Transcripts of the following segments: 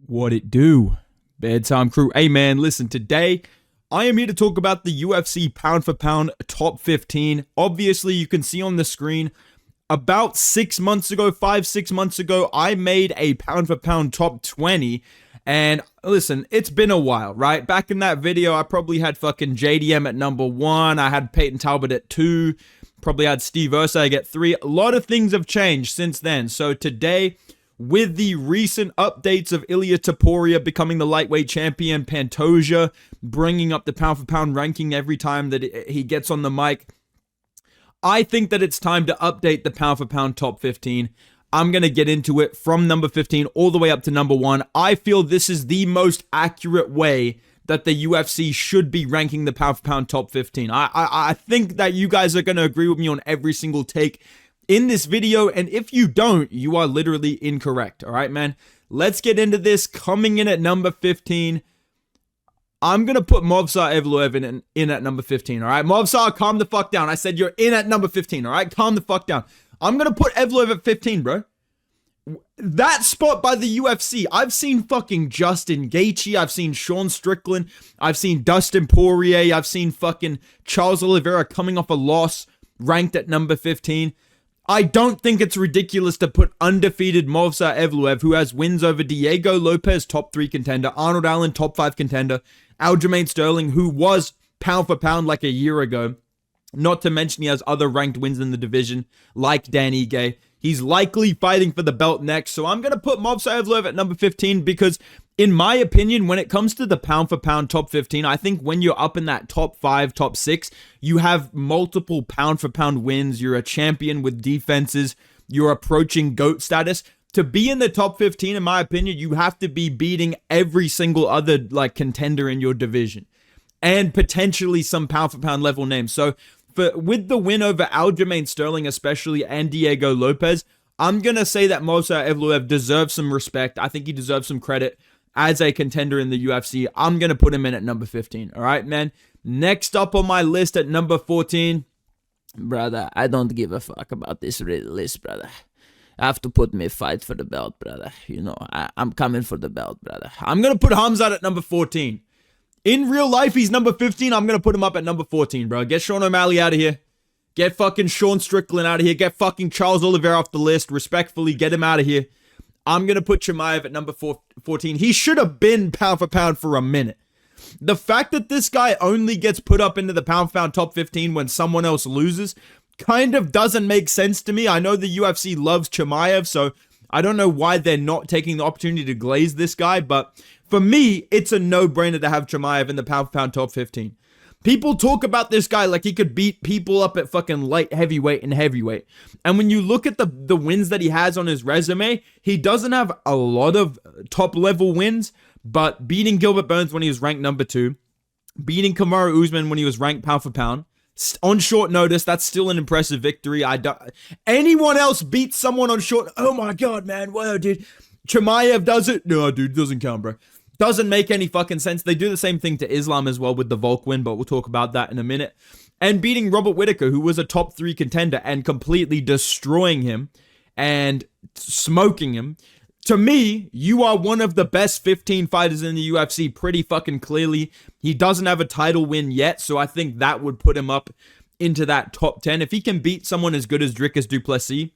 What it do? Bedtime crew. Hey man, listen, today I am here to talk about the UFC pound for pound top 15. Obviously, you can see on the screen, about 6 months ago, 5-6 months ago, I made a pound for pound top 20. And listen, it's been a while, right? Back in that video, I probably had fucking JDM at number 1. I had Peyton Talbot at 2. Probably had Steve Ursay at 3. A lot of things have changed since then. So today, with the recent updates of Ilia becoming the lightweight champion, Pantoja bringing up the pound for pound ranking every time that he gets on the mic, I think that it's time to update the pound for pound top 15. I'm going to get into it from number 15 all the way up to number 1. I feel this is the most accurate way that the UFC should be ranking the pound for pound top 15. I think that you guys are going to agree with me on every single take in this video, and if you don't, you are literally incorrect. All right, man? Let's get into this. Coming in at number 15, I'm going to put Movsar Evloev in at number 15, all right? Movsar, calm the fuck down. I said you're in at number 15, all right? Calm the fuck down. I'm going to put Evloev at 15, bro. That spot by the UFC, I've seen fucking Justin Gaethje, I've seen Sean Strickland, I've seen Dustin Poirier, I've seen fucking Charles Oliveira coming off a loss ranked at number 15. I don't think it's ridiculous to put undefeated Movsar Evloev, who has wins over Diego Lopez, top 3 contender, Arnold Allen, top 5 contender, Aljamain Sterling, who was pound for pound like a year ago. Not to mention he has other ranked wins in the division, like Dan Ige. He's likely fighting for the belt next, so I'm going to put Movsar Evloev at number 15 because, in my opinion, when it comes to the pound for pound top 15, I think when you're up in that top 5, top 6, you have multiple pound for pound wins. You're a champion with defenses. You're approaching GOAT status. To be in the top 15, in my opinion, you have to be beating every single other contender in your division and potentially some pound for pound level names. So with the win over Aljamain Sterling especially and Diego Lopez, I'm going to say that Movsar Evloev deserves some respect. I think he deserves some credit as a contender in the UFC. I'm going to put him in at number 15. All right, man. Next up on my list at number 14. Brother, I don't give a fuck about this list, brother. I have to put me fight for the belt, brother. You know, I'm coming for the belt, brother. I'm going to put Khamzat at number 14. In real life, he's number 15. I'm going to put him up at number 14, bro. Get Sean O'Malley out of here. Get fucking Sean Strickland out of here. Get fucking Charles Oliveira off the list. Respectfully, get him out of here. I'm going to put Chimaev at number 14. He should have been pound for pound for a minute. The fact that this guy only gets put up into the pound for pound top 15 when someone else loses kind of doesn't make sense to me. I know the UFC loves Chimaev, so I don't know why they're not taking the opportunity to glaze this guy, but for me, it's a no-brainer to have Chimaev in the pound for pound top 15. People talk about this guy like he could beat people up at fucking light heavyweight and heavyweight. And when you look at the wins that he has on his resume, he doesn't have a lot of top-level wins, but beating Gilbert Burns when he was ranked number 2, beating Kamaru Usman when he was ranked pound for pound, on short notice, that's still an impressive victory. Anyone else beats someone on short... Oh my god, man. Whoa, dude. Chimaev does it? No, dude, doesn't count, bro. Doesn't make any fucking sense. They do the same thing to Islam as well with the Volk win, but we'll talk about that in a minute. And beating Robert Whittaker, who was a top 3 contender, and completely destroying him and smoking him. To me, you are one of the best 15 fighters in the UFC pretty fucking clearly. He doesn't have a title win yet, so I think that would put him up into that top 10. If he can beat someone as good as Dricus du Plessis,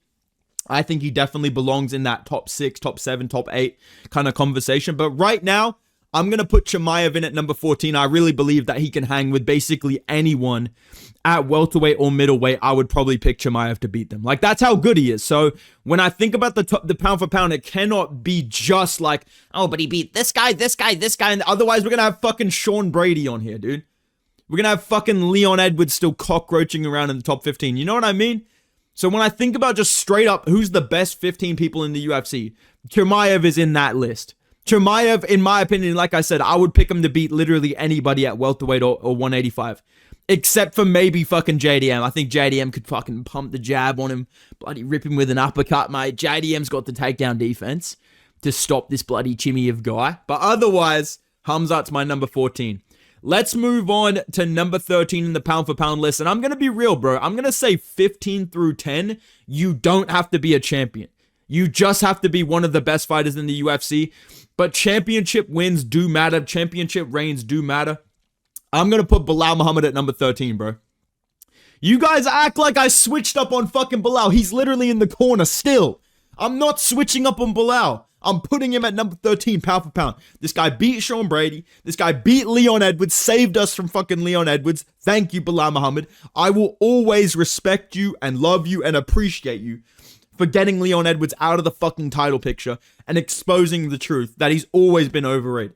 I think he definitely belongs in that top 6, top 7, top 8 kind of conversation. But right now, I'm going to put Chimaev in at number 14. I really believe that he can hang with basically anyone at welterweight or middleweight. I would probably pick Chimaev to beat them. Like, that's how good he is. So when I think about the pound for pound, it cannot be just like, oh, but he beat this guy, this guy, this guy. And otherwise, we're going to have fucking Sean Brady on here, dude. We're going to have fucking Leon Edwards still cockroaching around in the top 15. You know what I mean? So when I think about just straight up who's the best 15 people in the UFC, Chimaev is in that list. Chimaev, in my opinion, like I said, I would pick him to beat literally anybody at welterweight or 185. Except for maybe fucking JDM. I think JDM could fucking pump the jab on him. Bloody rip him with an uppercut, mate. JDM's got the takedown defense to stop this bloody Chimaev guy. But otherwise, Khamzat's my number 14. Let's move on to number 13 in the pound for pound list. And I'm going to be real, bro. I'm going to say 15 through 10, you don't have to be a champion. You just have to be one of the best fighters in the UFC. but championship wins do matter. Championship reigns do matter. I'm going to put Belal Muhammad at number 13, bro. You guys act like I switched up on fucking Belal. He's literally in the corner still. I'm not switching up on Belal. I'm putting him at number 13, pound for pound. This guy beat Sean Brady. This guy beat Leon Edwards, saved us from fucking Leon Edwards. Thank you, Belal Muhammad. I will always respect you and love you and appreciate you for getting Leon Edwards out of the fucking title picture and exposing the truth that he's always been overrated.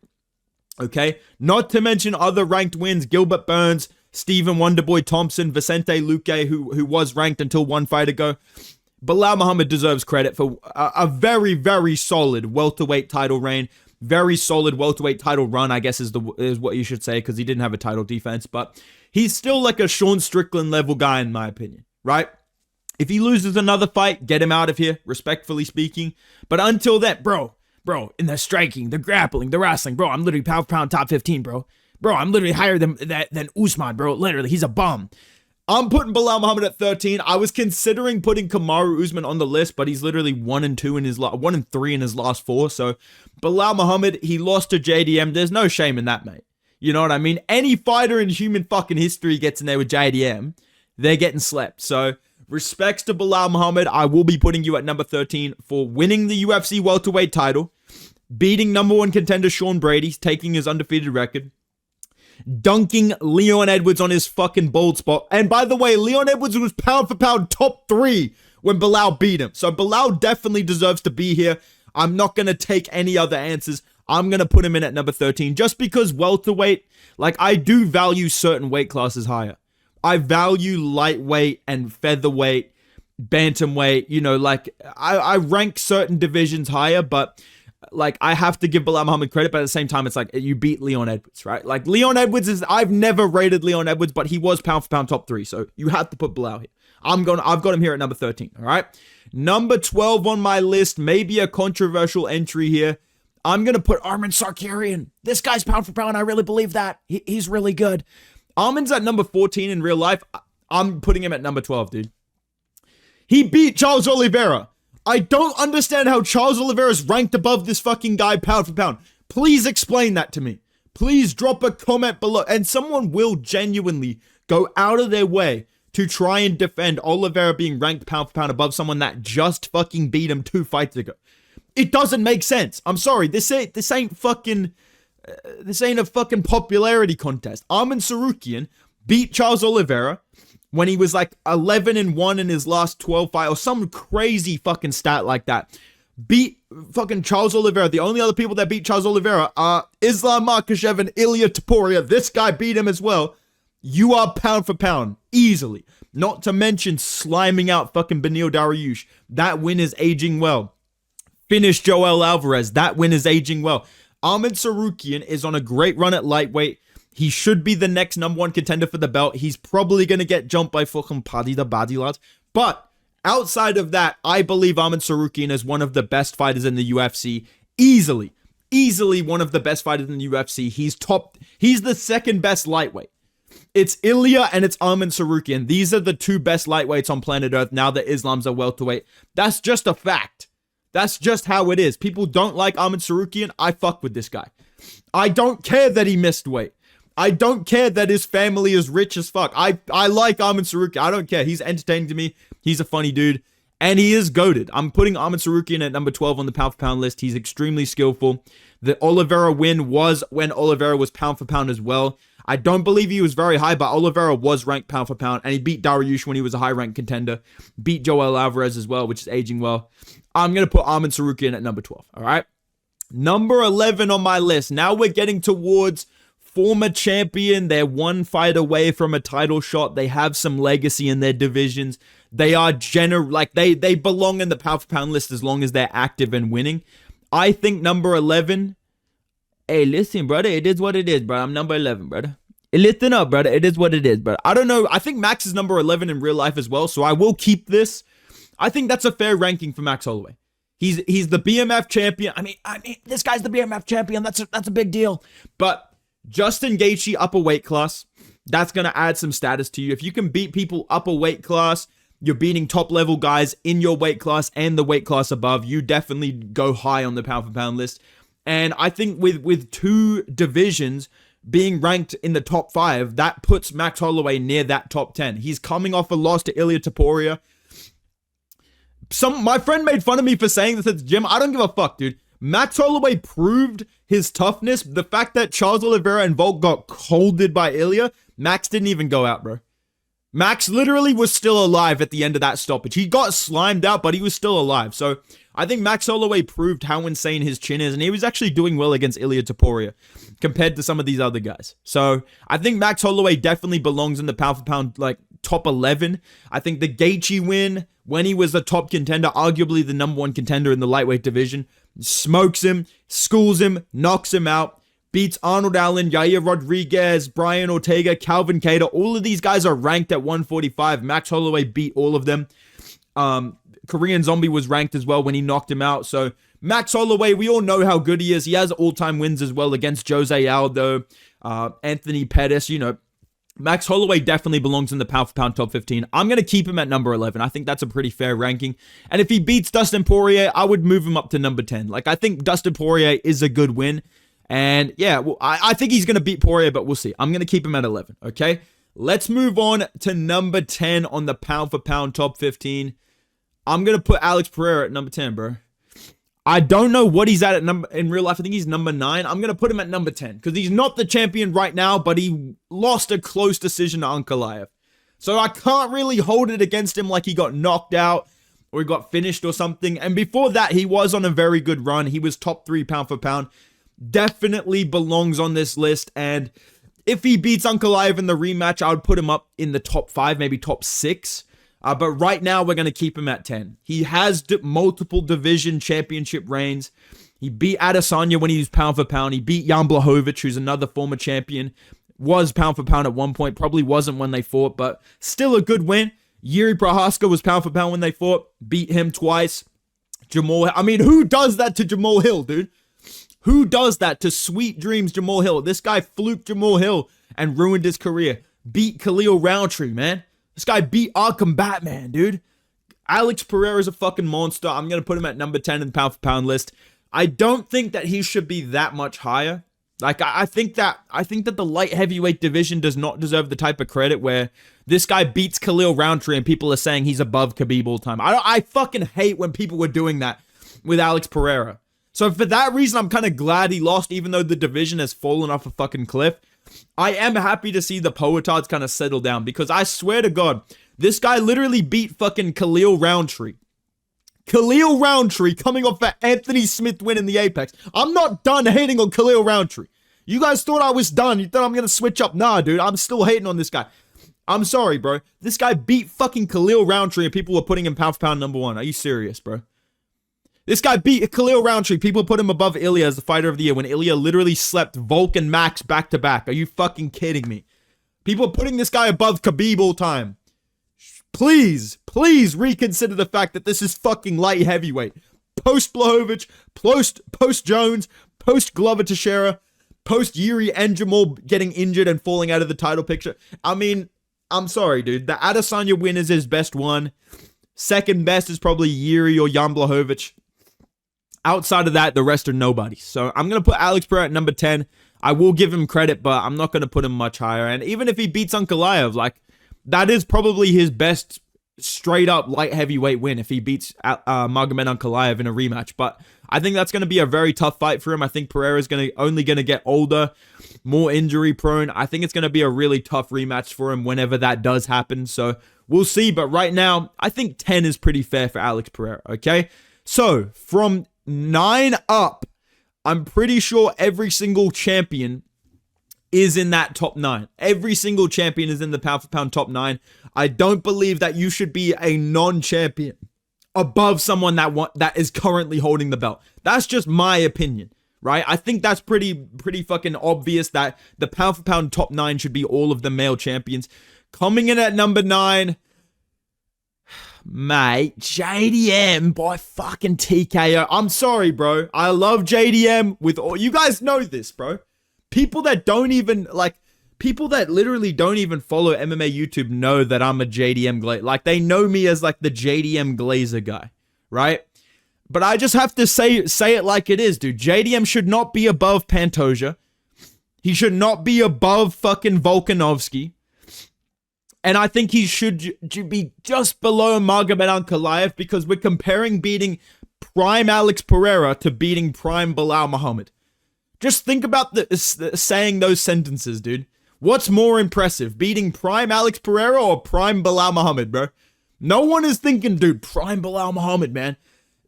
Okay? Not to mention other ranked wins, Gilbert Burns, Stephen Wonderboy Thompson, Vicente Luque, who was ranked until one fight ago. Belal Muhammad deserves credit for a very, very solid welterweight title reign. Very solid welterweight title run, I guess is what you should say, because he didn't have a title defense. But he's still like a Sean Strickland level guy, in my opinion, right? If he loses another fight, get him out of here, respectfully speaking. But until then, bro, in the striking, the grappling, the wrestling, bro, I'm literally pound for pound top 15, bro. Bro, I'm literally higher than Usman, bro. Literally, he's a bum. I'm putting Belal Muhammad at 13. I was considering putting Kamaru Usman on the list, but he's literally 1-2 in his 1-3 in his last 4. So Belal Muhammad, he lost to JDM. There's no shame in that, mate. You know what I mean? Any fighter in human fucking history gets in there with JDM, they're getting slept. So respects to Belal Muhammad. I will be putting you at number 13 for winning the UFC welterweight title, beating number 1 contender Sean Brady, taking his undefeated record, dunking Leon Edwards on his fucking bald spot. And by the way, Leon Edwards was pound for pound top 3 when Belal beat him. So Belal definitely deserves to be here. I'm not going to take any other answers. I'm going to put him in at number 13 just because welterweight, like I do value certain weight classes higher. I value lightweight and featherweight, bantamweight, you know, like I rank certain divisions higher, but like I have to give Belal Muhammad credit, but at the same time, it's like you beat Leon Edwards, right? Like Leon Edwards I've never rated Leon Edwards, but he was pound for pound top 3. So you have to put Belal here. I've got him here at number 13. All right. Number 12 on my list, maybe a controversial entry here. I'm going to put Arman Tsarukyan. This guy's pound for pound. I really believe that. He's really good. Arman's at number 14 in real life. I'm putting him at number 12, dude. He beat Charles Oliveira. I don't understand how Charles Oliveira is ranked above this fucking guy pound for pound. Please explain that to me. Please drop a comment below. And someone will genuinely go out of their way to try and defend Oliveira being ranked pound for pound above someone that just fucking beat him 2 fights ago. It doesn't make sense. I'm sorry. This ain't a fucking popularity contest. Arman Tsarukyan beat Charles Oliveira when he was like 11-1 in his last 12 fights, or some crazy fucking stat like that. Beat fucking Charles Oliveira. The only other people that beat Charles Oliveira are Islam Makhachev and Ilia Topuria. This guy beat him as well. You are pound for pound, easily. Not to mention sliming out fucking Beneil Dariush. That win is aging well. Finish Joel Alvarez. That win is aging well. Arman Tsarukyan is on a great run at lightweight. He should be the next number 1 contender for the belt. He's probably going to get jumped by fucking Paddy the Baddy lads. But outside of that, I believe Arman Tsarukyan is one of the best fighters in the UFC. Easily one of the best fighters in the UFC. He's the second best lightweight. It's Ilia and it's Arman Tsarukyan. These are the 2 best lightweights on planet Earth now that Islam's a welterweight. That's just a fact. That's just how it is. People don't like Arman Tsarukyan. I fuck with this guy. I don't care that he missed weight. I don't care that his family is rich as fuck. I like Arman Tsarukyan. I don't care. He's entertaining to me. He's a funny dude. And he is goated. I'm putting Arman Tsarukyan at number 12 on the pound for pound list. He's extremely skillful. The Oliveira win was when Oliveira was pound for pound as well. I don't believe he was very high, but Oliveira was ranked pound for pound. And he beat Dariush when he was a high-ranked contender. Beat Joel Alvarez as well, which is aging well. I'm going to put Arman Tsarukyan at number 12. All right. Number 11 on my list. Now we're getting towards former champion. They're 1 fight away from a title shot. They have some legacy in their divisions. They are they belong in the pound for pound list as long as they're active and winning. I think number 11. Hey, listen, brother. It is what it is, bro. I'm number 11, brother. Listen up, brother. It is what it is, brother. I don't know. I think Max is number 11 in real life as well, so I will keep this. I think that's a fair ranking for Max Holloway. He's the BMF champion. I mean, this guy's the BMF champion. That's a big deal. But Justin Gaethje upper weight class, that's going to add some status to you. If you can beat people upper weight class, you're beating top level guys in your weight class and the weight class above, you definitely go high on the pound for pound list. And I think with two divisions being ranked in the top 5, that puts Max Holloway near that top 10. He's coming off a loss to Ilia Topuria. My friend made fun of me for saying this at the gym. I don't give a fuck, dude. Max Holloway proved his toughness. The fact that Charles Oliveira and Volk got colded by Ilia, Max didn't even go out, bro. Max literally was still alive at the end of that stoppage. He got slimed out, but he was still alive. So I think Max Holloway proved how insane his chin is, and he was actually doing well against Ilia Topuria compared to some of these other guys. So I think Max Holloway definitely belongs in the pound for pound, like, top 11. I think the Gaethje win, when he was a top contender, arguably the number 1 contender in the lightweight division, smokes him, schools him, knocks him out, beats Arnold Allen, Yair Rodriguez, Brian Ortega, Calvin Kattar. All of these guys are ranked at 145. Max Holloway beat all of them. Korean Zombie was ranked as well when he knocked him out. So Max Holloway, we all know how good he is. He has all-time wins as well against Jose Aldo, Anthony Pettis. You know, Max Holloway definitely belongs in the pound for pound top 15. I'm going to keep him at number 11. I think that's a pretty fair ranking. And if he beats Dustin Poirier, I would move him up to number 10. Like, I think Dustin Poirier is a good win. And yeah, well, I think he's going to beat Poirier, but we'll see. I'm going to keep him at 11, okay? Let's move on to number 10 on the pound for pound top 15. I'm going to put Alex Pereira at number 10, bro. I don't know what he's at number in real life. I think he's number 9. I'm going to put him at number 10 because he's not the champion right now, but he lost a close decision to Ankalaev. So I can't really hold it against him like he got knocked out or he got finished or something. And before that, he was on a very good run. He was top 3 pound for pound. Definitely belongs on this list. And if he beats Ankalaev in the rematch, I would put him up in the top 5, maybe top 6. But right now, we're going to keep him at 10. He has multiple division championship reigns. He beat Adesanya when he was pound for pound. He beat Jan Blachowicz, who's another former champion. Was pound for pound at one point. Probably wasn't when they fought, but still a good win. Yuri Prohaska was pound for pound when they fought. Beat him twice. Jamal, I mean, who does that to Jamal Hill, dude? Who does that to Sweet Dreams Jamal Hill? This guy fluked Jamal Hill and ruined his career. Beat Khalil Roundtree, man. This guy beat Arkham Batman, dude. Alex Pereira is a fucking monster. I'm going to put him at number 10 in the pound for pound list. I don't think that he should be that much higher. Like, I think that the light heavyweight division does not deserve the type of credit where this guy beats Khalil Roundtree and people are saying he's above Khabib all time. I fucking hate when people were doing that with Alex Pereira. So for that reason, I'm kind of glad he lost, even though the division has fallen off a fucking cliff. I am happy to see the Poetards kind of settle down because I swear to God, this guy literally beat fucking Khalil Roundtree. Khalil Roundtree coming off that Anthony Smith win in the Apex. I'm not done hating on Khalil Roundtree. You guys thought I was done. You thought I'm going to switch up. Nah, dude, I'm still hating on this guy. I'm sorry, bro. This guy beat fucking Khalil Roundtree and people were putting him pound for pound number 1. Are you serious, bro? This guy beat Khalil Roundtree. People put him above Ilia as the fighter of the year when Ilia literally slept Volk and Max back to back. Are you fucking kidding me? People are putting this guy above Khabib all time. Please reconsider the fact that this is fucking light heavyweight. Post Blachowicz, post Jones, post Glover Teixeira, post Yuri and Jamal getting injured and falling out of the title picture. I mean, I'm sorry, dude. The Adesanya win is his best one. Second best is probably Yuri or Jan Blachowicz. Outside of that, the rest are nobody. So I'm going to put Alex Pereira at number 10. I will give him credit, but I'm not going to put him much higher. And even if he beats Ankalaev, like, that is probably his best straight up light heavyweight win if he beats Magomed Ankalaev in a rematch. But I think that's going to be a very tough fight for him. I think Pereira is only going to get older, more injury prone. I think it's going to be a really tough rematch for him whenever that does happen. So we'll see. But right now, I think 10 is pretty fair for Alex Pereira. Okay. So from 9 up, I'm pretty sure every single champion is in that top 9. Every single champion is in the pound for pound top 9. I don't believe that you should be a non-champion above someone that is currently holding the belt. That's just my opinion, right? I think that's pretty fucking obvious that the pound for pound top 9 should be all of the male champions. Coming in at number 9, mate, JDM by fucking TKO. I'm sorry, bro. I love JDM with all. You guys know this, bro. People that literally don't even follow MMA YouTube know that I'm a JDM Glazer. Like, they know me as like the JDM Glazer guy, right? But I just have to say it like it is, dude. JDM should not be above Pantoja. He should not be above fucking Volkanovski. And I think he should be just below Magomed Ankalaev because we're comparing beating prime Alex Pereira to beating prime Belal Muhammad. Just think about saying those sentences, dude. What's more impressive, beating prime Alex Pereira or prime Belal Muhammad, bro? No one is thinking, dude, prime Belal Muhammad, man.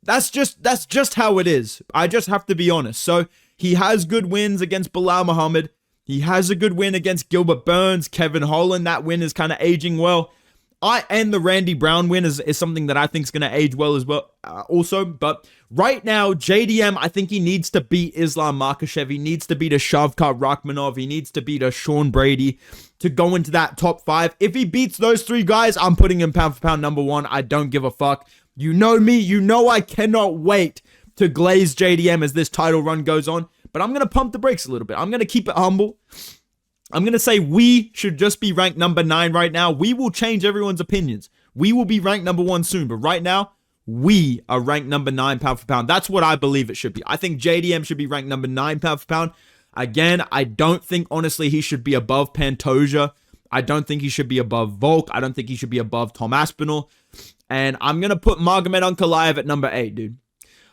That's just how it is. I just have to be honest. So he has good wins against Belal Muhammad. He has a good win against Gilbert Burns, Kevin Holland. That win is kind of aging well. And the Randy Brown win is something that I think is going to age well as well also. But right now, JDM, I think he needs to beat Islam Makhachev. He needs to beat a Shavkat Rakhmonov. He needs to beat a Sean Brady to go into that top 5. If he beats those 3 guys, I'm putting him pound for pound number 1. I don't give a fuck. You know me. You know I cannot wait to glaze JDM as this title run goes on. But I'm going to pump the brakes a little bit. I'm going to keep it humble. I'm going to say we should just be ranked number 9 right now. We will change everyone's opinions. We will be ranked number 1 soon. But right now, we are ranked number 9 pound for pound. That's what I believe it should be. I think JDM should be ranked number 9 pound for pound. Again, I don't think, honestly, he should be above Pantoja. I don't think he should be above Volk. I don't think he should be above Tom Aspinall. And I'm going to put Magomed Ankalaev at number 8, dude.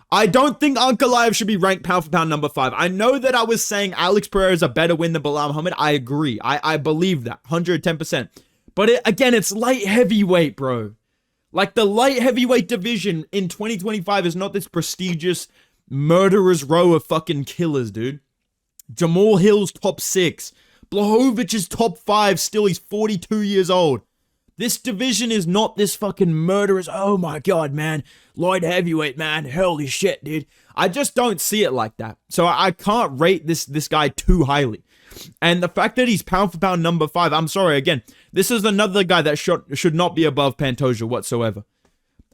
I don't think Ankalaev should be ranked pound for pound number 5. I know that I was saying Alex Pereira is a better win than Belal Muhammad. I agree. I believe that. 110%. But again, it's light heavyweight, bro. Like, the light heavyweight division in 2025 is not this prestigious murderer's row of fucking killers, dude. Jamal Hill's top 6. Blachowicz is top 5 still. He's 42 years old. This division is not this fucking murderous, oh my god, man, light heavyweight, man, holy shit, dude. I just don't see it like that. So I can't rate this guy too highly. And the fact that he's pound for pound number 5, I'm sorry, again, this is another guy that should not be above Pantoja whatsoever.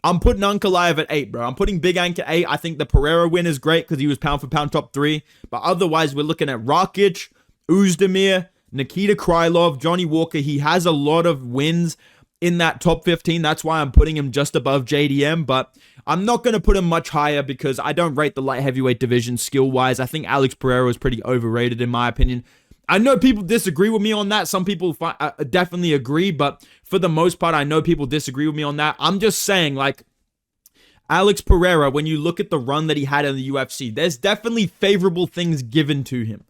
I'm putting Ankalaev at 8, bro. I'm putting Big Ank at 8. I think the Pereira win is great because he was pound for pound top 3. But otherwise, we're looking at Rakic, Uzdemir, Nikita Krylov, Johnny Walker. He has a lot of wins in that top 15. That's why I'm putting him just above JDM. But I'm not going to put him much higher because I don't rate the light heavyweight division skill-wise. I think Alex Pereira is pretty overrated in my opinion. I know people disagree with me on that. Some people definitely agree. But for the most part, I know people disagree with me on that. I'm just saying, like, Alex Pereira, when you look at the run that he had in the UFC, there's definitely favorable things given to him.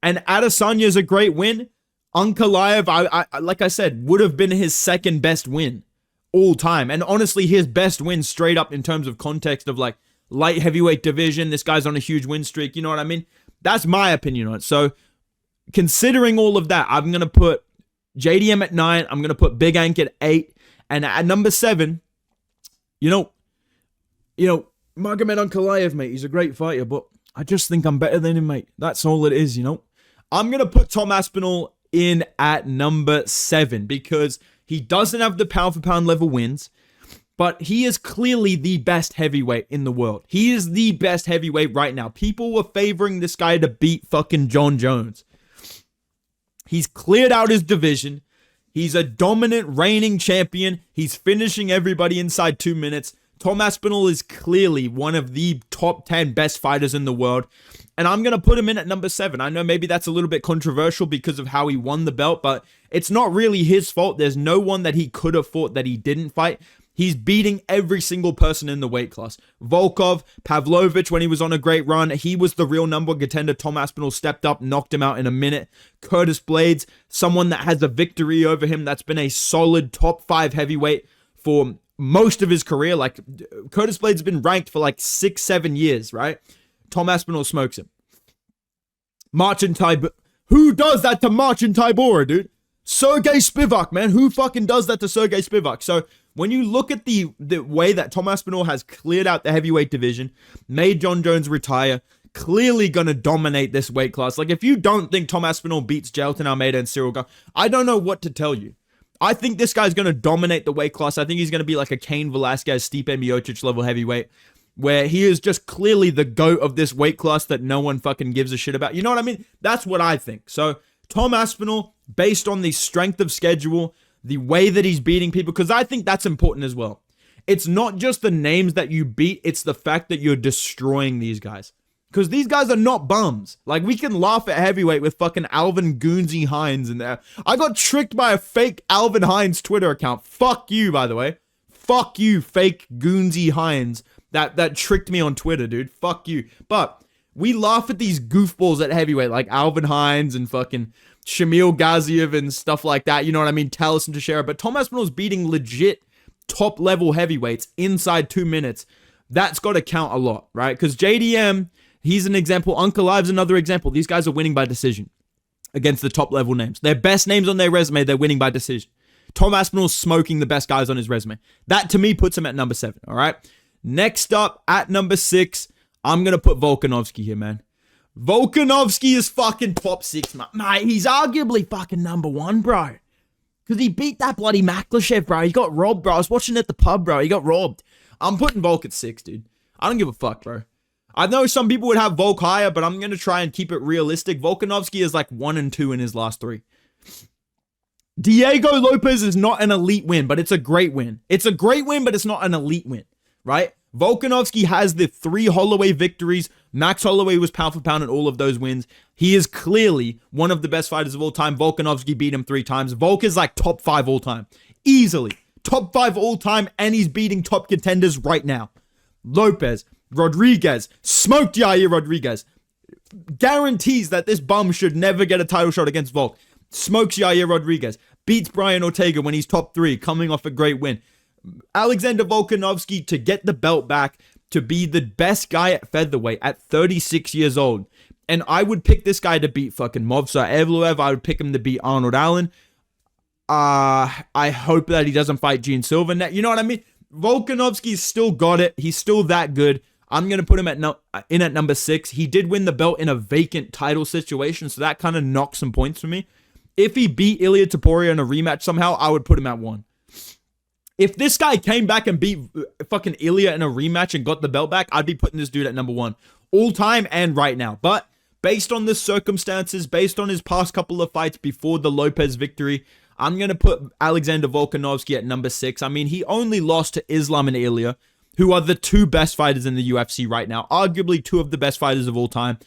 And Adesanya is a great win. Ankalaev, I like I said, would have been his second best win all time. And honestly, his best win straight up in terms of context of like light heavyweight division. This guy's on a huge win streak. You know what I mean? That's my opinion on it. So considering all of that, I'm going to put JDM at 9. I'm going to put Big Ank at 8. And at number 7, you know, Magomed Ankalaev, mate, he's a great fighter, but I just think I'm better than him, mate. That's all it is, you know. I'm going to put Tom Aspinall in at number 7 because he doesn't have the pound for pound level wins, but he is clearly the best heavyweight in the world. He is the best heavyweight right now. People were favoring this guy to beat fucking John Jones. He's cleared out his division. He's a dominant reigning champion. He's finishing everybody inside 2 minutes. Tom Aspinall is clearly one of the top 10 best fighters in the world. And I'm going to put him in at number 7. I know maybe that's a little bit controversial because of how he won the belt, but it's not really his fault. There's no one that he could have fought that he didn't fight. He's beating every single person in the weight class. Volkov, Pavlovich, when he was on a great run, he was the real number one contender. Tom Aspinall stepped up, knocked him out in a minute. Curtis Blades, someone that has a victory over him that's been a solid top 5 heavyweight for most of his career. Like, Curtis Blades has been ranked for like 6-7 years, right? Tom Aspinall smokes him. Marcin Tybura. Who does that to Marcin Tybura, dude? Sergey Spivak, man. Who fucking does that to Sergey Spivak? So when you look at the way that Tom Aspinall has cleared out the heavyweight division, made John Jones retire, clearly gonna dominate this weight class. Like, if you don't think Tom Aspinall beats Jailton Almeida and Cyril Gane, I don't know what to tell you. I think this guy's gonna dominate the weight class. I think he's gonna be like a Cain Velasquez, Stipe Miocic level heavyweight, where he is just clearly the GOAT of this weight class that no one fucking gives a shit about. You know what I mean? That's what I think. So Tom Aspinall, based on the strength of schedule, the way that he's beating people, because I think that's important as well. It's not just the names that you beat, it's the fact that you're destroying these guys. Because these guys are not bums. Like, we can laugh at heavyweight with fucking Alvin Goonsy Hines in there. I got tricked by a fake Alvin Hines Twitter account. Fuck you, by the way. Fuck you, fake Goonsy Hines. That tricked me on Twitter, dude. Fuck you. But we laugh at these goofballs at heavyweight, like Alvin Hines and fucking Shamil Gaziev and stuff like that. You know what I mean? Talis and Teixeira. But Tom Aspinall's beating legit top-level heavyweights inside 2 minutes. That's got to count a lot, right? Because JDM... he's an example. Ankalaev's another example. These guys are winning by decision against the top-level names. Their best names on their resume, they're winning by decision. Tom Aspinall's smoking the best guys on his resume. That, to me, puts him at number 7, all right? Next up, at number 6, I'm going to put Volkanovski here, man. Volkanovski is fucking top 6, man. Mate, he's arguably fucking number 1, bro. Because he beat that bloody Maklashev, bro. He got robbed, bro. I was watching at the pub, bro. He got robbed. I'm putting Volk at 6, dude. I don't give a fuck, bro. I know some people would have Volk higher, but I'm going to try and keep it realistic. Volkanovski is like 1 and 2 in his last 3. Diego Lopez is not an elite win, but it's a great win. It's a great win, but it's not an elite win, right? Volkanovski has the 3 Holloway victories. Max Holloway was pound for pound in all of those wins. He is clearly one of the best fighters of all time. Volkanovski beat him 3 times. Volk is like top 5 all time. Easily. Top 5 all time, and he's beating top contenders right now. Lopez, Rodriguez, smoked Yair Rodriguez. Guarantees that this bum should never get a title shot against Volk. Smokes Yair Rodriguez. Beats Brian Ortega when he's top 3, coming off a great win. Alexander Volkanovski to get the belt back, to be the best guy at featherweight at 36 years old. And I would pick this guy to beat fucking Movsar Evloev. I would pick him to beat Arnold Allen. I hope that he doesn't fight Gene Silva. You know what I mean? Volkanovski's still got it. He's still that good. I'm going to put him at number 6. He did win the belt in a vacant title situation, so that kind of knocks some points for me. If he beat Ilia Topuria in a rematch somehow, I would put him at 1. If this guy came back and beat fucking Ilia in a rematch and got the belt back, I'd be putting this dude at number 1. All time and right now. But based on the circumstances, based on his past couple of fights before the Lopez victory, I'm going to put Alexander Volkanovski at number 6. I mean, he only lost to Islam and Ilia, who are the 2 best fighters in the UFC right now. Arguably 2 of the best fighters of all time.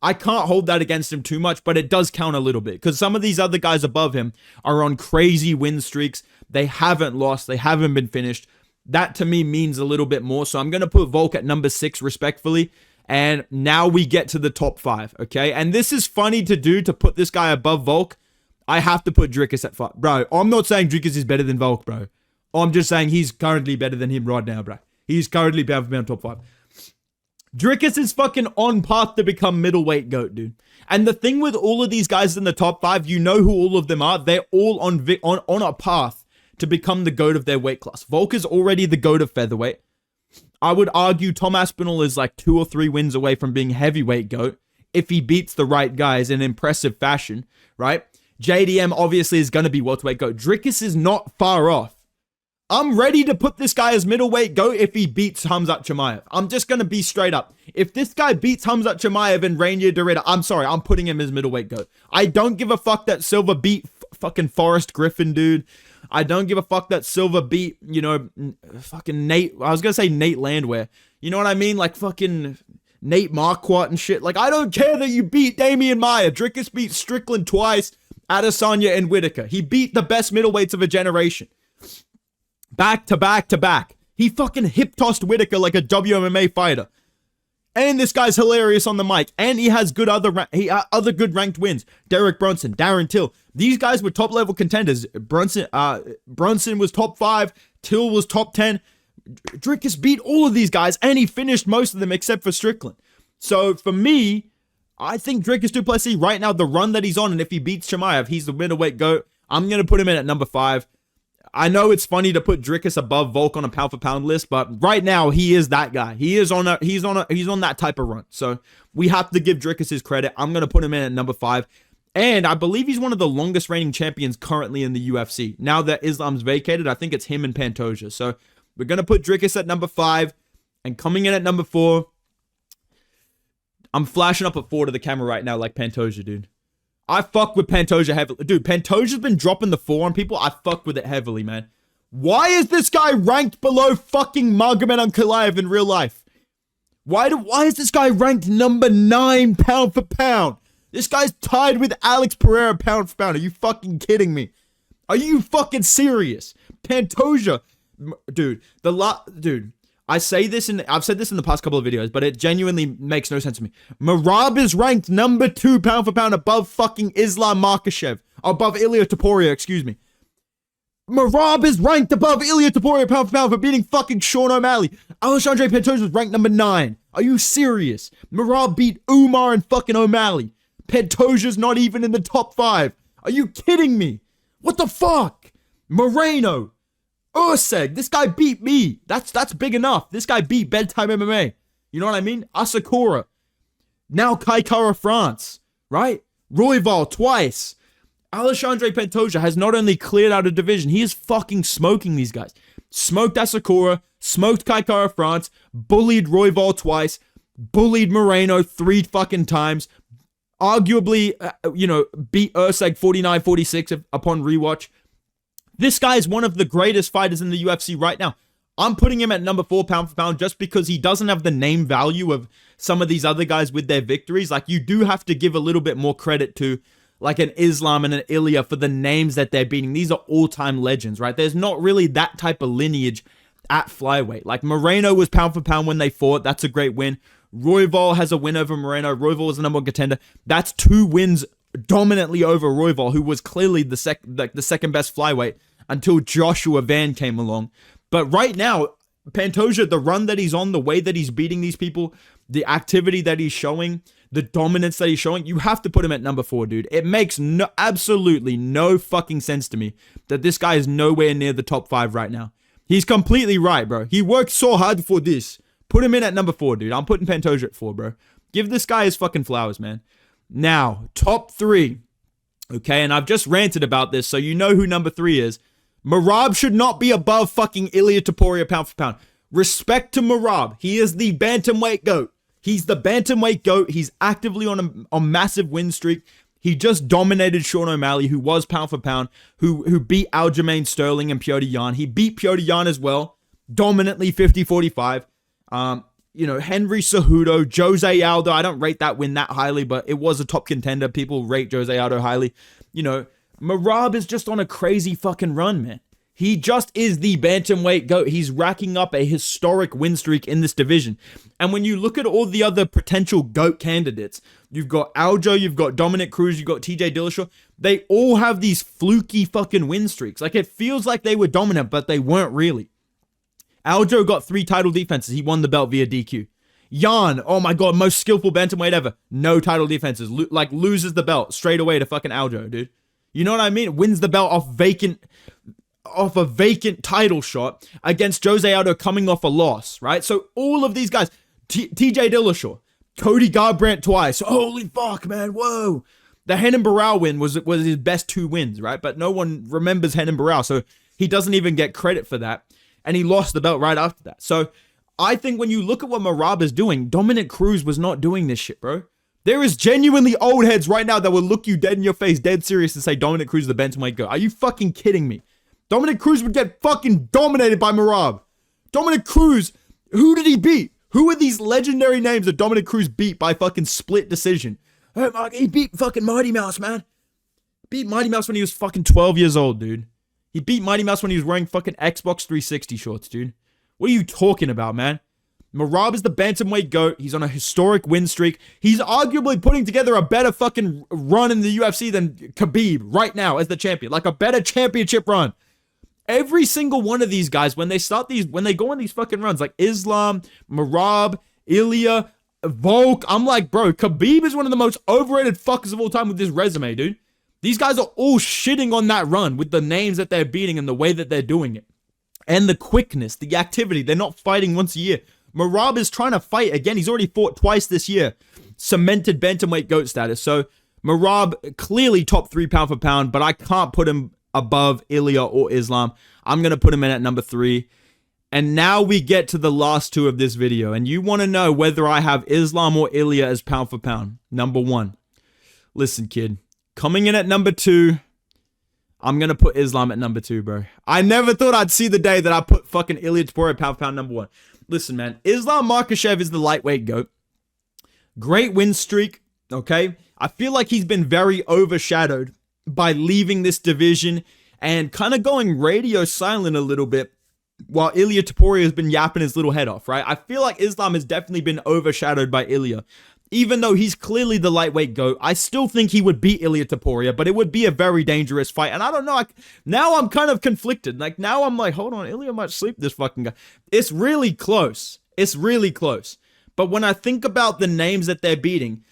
I can't hold that against him too much, but it does count a little bit. Because some of these other guys above him are on crazy win streaks. They haven't lost. They haven't been finished. That to me means a little bit more. So I'm going to put Volk at number 6 respectfully. And now we get to the top 5, okay? And this is funny to do, to put this guy above Volk. I have to put Dricus at 5. Bro, I'm not saying Dricus is better than Volk, bro. I'm just saying he's currently better than him right now, bro. He's currently pound for pound top 5. Dricus is fucking on path to become middleweight GOAT, dude. And the thing with all of these guys in the top 5, you know who all of them are. They're all on a path to become the GOAT of their weight class. Volk is already the GOAT of featherweight. I would argue Tom Aspinall is like 2 or 3 wins away from being heavyweight GOAT if he beats the right guys in impressive fashion, right? JDM obviously is going to be welterweight GOAT. Dricus is not far off. I'm ready to put this guy as middleweight GOAT if he beats Khamzat Chimaev. I'm just going to be straight up. If this guy beats Khamzat Chimaev and Rainier Dorita, I'm sorry, I'm putting him as middleweight GOAT. I don't give a fuck that Silva beat fucking Forrest Griffin, dude. I don't give a fuck that Silva beat, you know, fucking Nate. I was going to say Nate Landwehr. You know what I mean? Like fucking Nate Marquardt and shit. Like, I don't care that you beat Damian Maia. Dricus beat Strickland twice, Adesanya and Whitaker. He beat the best middleweights of a generation. Back to back to back. He fucking hip-tossed Whitaker like a WMMA fighter. And this guy's hilarious on the mic. And he has good other good ranked wins. Derek Brunson, Darren Till. These guys were top-level contenders. Brunson was top 5. Till was top 10. Dricus beat all of these guys, and he finished most of them except for Strickland. So, for me, I think Dricus du Plessis, right now, the run that he's on, and if he beats Chimaev, he's the middleweight GOAT. I'm going to put him in at number 5. I know it's funny to put Dricus above Volk on a pound for pound list, but right now he is that guy. He's on that type of run. So we have to give Dricus his credit. I'm going to put him in at number 5. And I believe he's one of the longest reigning champions currently in the UFC. Now that Islam's vacated, I think it's him and Pantoja. So we're going to put Dricus at number 5, and coming in at number 4, I'm flashing up a 4 to the camera right now like Pantoja, dude. I fuck with Pantoja heavily. Dude, Pantoja's been dropping the 4 on people. I fuck with it heavily, man. Why is this guy ranked below fucking Magomed Ankalaev in real life? Why is this guy ranked number 9 pound for pound? This guy's tied with Alex Pereira pound for pound. Are you fucking kidding me? Are you fucking serious? Pantoja, dude, I've said this in the past couple of videos, but it genuinely makes no sense to me. Merab is ranked number 2 pound for pound above fucking Islam Makhachev. Above Ilia Topuria, excuse me. Merab is ranked above Ilia Topuria pound for pound for beating fucking Sean O'Malley. Alexandre Pantoja was ranked number 9. Are you serious? Merab beat Umar and fucking O'Malley. Pantoja's not even in the top 5. Are you kidding me? What the fuck? Moreno. Urseg. This guy beat me. That's big enough. This guy beat Bedtime MMA. You know what I mean? Asakura. Now Kai Kara France. Right? Royval twice. Alexandre Pantoja has not only cleared out a division, he is fucking smoking these guys. Smoked Asakura, smoked Kai Kara France, bullied Royval twice, bullied Moreno 3 fucking times, arguably, beat Urseg 49-46 upon rewatch. This guy is one of the greatest fighters in the UFC right now. I'm putting him at number 4 pound for pound just because he doesn't have the name value of some of these other guys with their victories. Like, you do have to give a little bit more credit to like an Islam and an Ilia for the names that they're beating. These are all-time legends, right? There's not really that type of lineage at flyweight. Like, Moreno was pound for pound when they fought. That's a great win. Royval has a win over Moreno. Royval was the number 1 contender. That's 2 wins dominantly over Royval, who was clearly the second best flyweight until Joshua Van came along. But right now, Pantoja, the run that he's on, the way that he's beating these people, the activity that he's showing, the dominance that he's showing, you have to put him at number 4, dude. It makes absolutely no fucking sense to me that this guy is nowhere near the top 5 right now. He's completely right, bro. He worked so hard for this. Put him in at number 4, dude. I'm putting Pantoja at 4, bro. Give this guy his fucking flowers, man. Now, top 3. Okay, and I've just ranted about this, so you know who number 3 is. Merab should not be above fucking Ilia Topuria pound for pound. Respect to Merab. He is the bantamweight GOAT. He's the bantamweight GOAT. He's actively on a massive win streak. He just dominated Sean O'Malley, who was pound for pound, who beat Aljamain Sterling and Petr Yan. He beat Petr Yan as well, dominantly 50-45. Henry Cejudo, Jose Aldo. I don't rate that win that highly, but it was a top contender. People rate Jose Aldo highly. Merab is just on a crazy fucking run, man. He just is the bantamweight GOAT. He's racking up a historic win streak in this division. And when you look at all the other potential GOAT candidates, you've got Aljo, you've got Dominic Cruz, you've got TJ Dillashaw. They all have these fluky fucking win streaks. Like, it feels like they were dominant, but they weren't really. Aljo got 3 title defenses. He won the belt via DQ. Yan, oh my god, most skillful bantamweight ever. No title defenses. Loses the belt straight away to fucking Aljo, dude. You know what I mean? Wins the belt off a vacant title shot against Jose Aldo coming off a loss, right? So all of these guys, TJ Dillashaw, Cody Garbrandt twice. Holy fuck, man. Whoa. The Renan Barão win was his best 2 wins, right? But no one remembers Renan Barão, so he doesn't even get credit for that. And he lost the belt right after that. So I think when you look at what Merab is doing, Dominic Cruz was not doing this shit, bro. There is genuinely old heads right now that will look you dead in your face, dead serious, and say Dominic Cruz is the bantamweight GOAT. Are you fucking kidding me? Dominic Cruz would get fucking dominated by Merab. Dominic Cruz, who did he beat? Who are these legendary names that Dominic Cruz beat by fucking split decision? He beat fucking Mighty Mouse, man. Beat Mighty Mouse when he was fucking 12 years old, dude. He beat Mighty Mouse when he was wearing fucking Xbox 360 shorts, dude. What are you talking about, man? Merab is the bantamweight GOAT. He's on a historic win streak. He's arguably putting together a better fucking run in the UFC than Khabib right now as the champion. Like, a better championship run. Every single one of these guys, when they go on these fucking runs, like Islam, Merab, Ilia, Volk, I'm like, bro, Khabib is one of the most overrated fuckers of all time with this resume, dude. These guys are all shitting on that run with the names that they're beating and the way that they're doing it. And the quickness, the activity. They're not fighting once a year. Merab is trying to fight again. He's already fought twice this year. Cemented bantamweight GOAT status. So Merab, clearly top 3 pound for pound, but I can't put him above Ilia or Islam. I'm going to put him in at number 3. And now we get to the last 2 of this video. And you want to know whether I have Islam or Ilia as pound for pound. Number 1. Listen, kid. Coming in at number 2, I'm going to put Islam at number 2, bro. I never thought I'd see the day that I put fucking Ilia Topuria pound for pound number 1. Listen, man. Islam Makhachev is the lightweight GOAT. Great win streak, okay? I feel like he's been very overshadowed by leaving this division and kind of going radio silent a little bit while Ilia Topuria has been yapping his little head off, right? I feel like Islam has definitely been overshadowed by Ilia. Even though he's clearly the lightweight GOAT, I still think he would beat Ilia Topuria, but it would be a very dangerous fight. And I don't know, now I'm kind of conflicted. Like, now I'm like, hold on, Ilia might sleep this fucking guy. It's really close. It's really close. But when I think about the names that they're beating,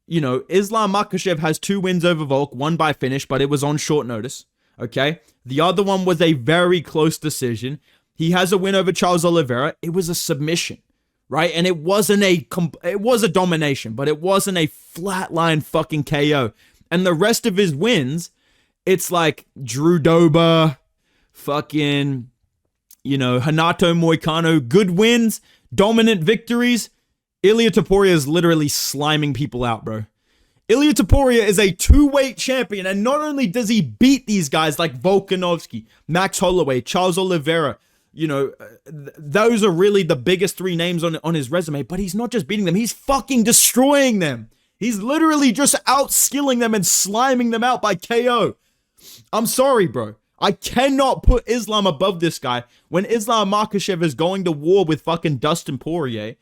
you know, Islam Makhachev has 2 wins over Volk, 1 by finish, but it was on short notice, okay? The other one was a very close decision. He has a win over Charles Oliveira. It was a submission. Right? And it was a domination, but it wasn't a flatline fucking KO. And the rest of his wins, it's like Drew Dober, fucking, you know, Hanato Moicano, good wins, dominant victories. Ilia Topuria is literally sliming people out, bro. Ilia Topuria is a 2-weight champion, and not only does he beat these guys like Volkanovski, Max Holloway, Charles Oliveira, you know, those are really the biggest 3 names on his resume, but he's not just beating them, he's fucking destroying them. He's literally just outskilling them and sliming them out by KO. I'm sorry, bro. I cannot put Islam above this guy when Islam Makhachev is going to war with fucking Dustin Poirier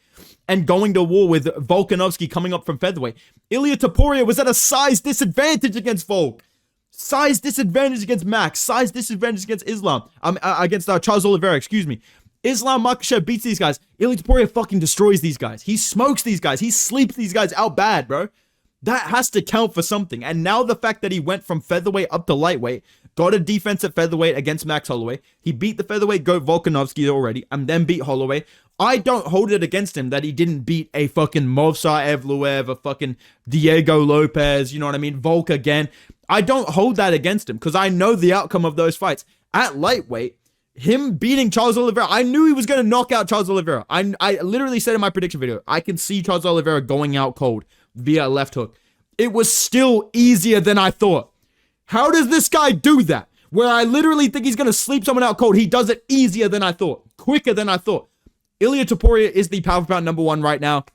and going to war with Volkanovski coming up from featherweight. Ilia Topuria was at a size disadvantage against Volk. Size disadvantage against Max. Size disadvantage against Islam. Against Charles Oliveira, excuse me. Islam Makhachev beats these guys. Ilia Topuria fucking destroys these guys. He smokes these guys. He sleeps these guys out bad, bro. That has to count for something. And now the fact that he went from featherweight up to lightweight, got a defense at featherweight against Max Holloway. He beat the featherweight GOAT Volkanovski already and then beat Holloway. I don't hold it against him that he didn't beat a fucking Movsar Evloev, a fucking Diego Lopez, you know what I mean? Volk again. I don't hold that against him because I know the outcome of those fights. At lightweight, him beating Charles Oliveira, I knew he was going to knock out Charles Oliveira. I literally said in my prediction video, I can see Charles Oliveira going out cold via a left hook. It was still easier than I thought. How does this guy do that? Where I literally think he's going to sleep someone out cold, he does it easier than I thought, quicker than I thought. Ilia Topuria is the pound for pound number 1 right now.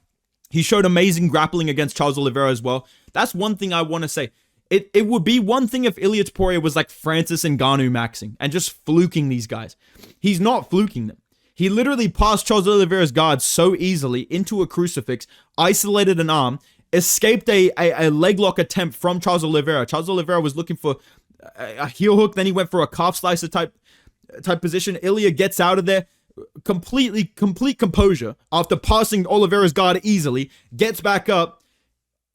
He showed amazing grappling against Charles Oliveira as well. That's one thing I want to say. It would be one thing if Ilia Topuria was like Francis Ngannou maxing and just fluking these guys. He's not fluking them. He literally passed Charles Oliveira's guard so easily into a crucifix, isolated an arm, escaped a leg lock attempt from Charles Oliveira. Charles Oliveira was looking for a heel hook, then he went for a calf slicer type position. Ilia gets out of there, complete composure after passing Oliveira's guard easily, gets back up,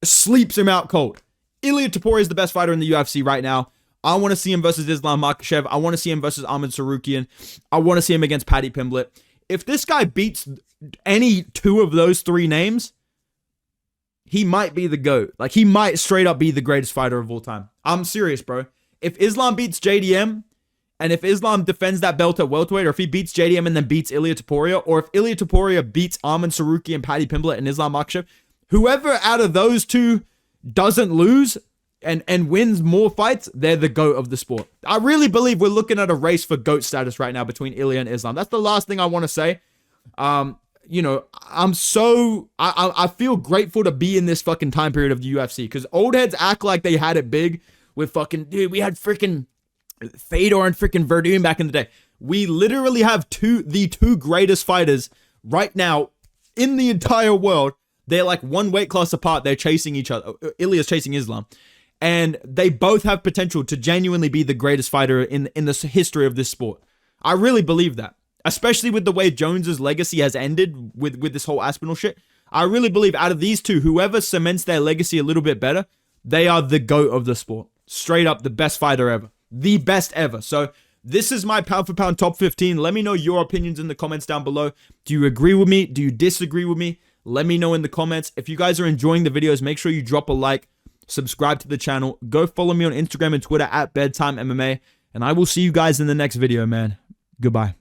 sleeps him out cold. Ilia Topuria is the best fighter in the UFC right now. I want to see him versus Islam Makhachev. I want to see him versus Arman Tsarukyan. I want to see him against Paddy Pimblett. If this guy beats any 2 of those 3 names, he might be the GOAT. Like, he might straight up be the greatest fighter of all time. I'm serious, bro. If Islam beats JDM, and if Islam defends that belt at welterweight, or if he beats JDM and then beats Ilia Topuria, or if Ilia Topuria beats Arman Tsarukyan, Paddy Pimblett, and Islam Makhachev, whoever out of those 2 doesn't lose and wins more fights, they're the GOAT of the sport. I really believe we're looking at a race for GOAT status right now between Ilia and Islam. That's the last thing I want to say. You know, I feel grateful to be in this fucking time period of the UFC because old heads act like they had it big with fucking, dude, we had freaking Fedor and freaking Verdun back in the day. We literally have the two greatest fighters right now in the entire world. They're like 1 weight class apart. They're chasing each other. Ilia's chasing Islam. And they both have potential to genuinely be the greatest fighter in the history of this sport. I really believe that. Especially with the way Jones's legacy has ended with this whole Aspinall shit. I really believe out of these 2, whoever cements their legacy a little bit better, they are the GOAT of the sport. Straight up the best fighter ever. The best ever. So this is my pound for pound top 15. Let me know your opinions in the comments down below. Do you agree with me? Do you disagree with me? Let me know in the comments. If you guys are enjoying the videos, make sure you drop a like, subscribe to the channel, go follow me on Instagram and Twitter at Bedtime MMA, and I will see you guys in the next video, man. Goodbye.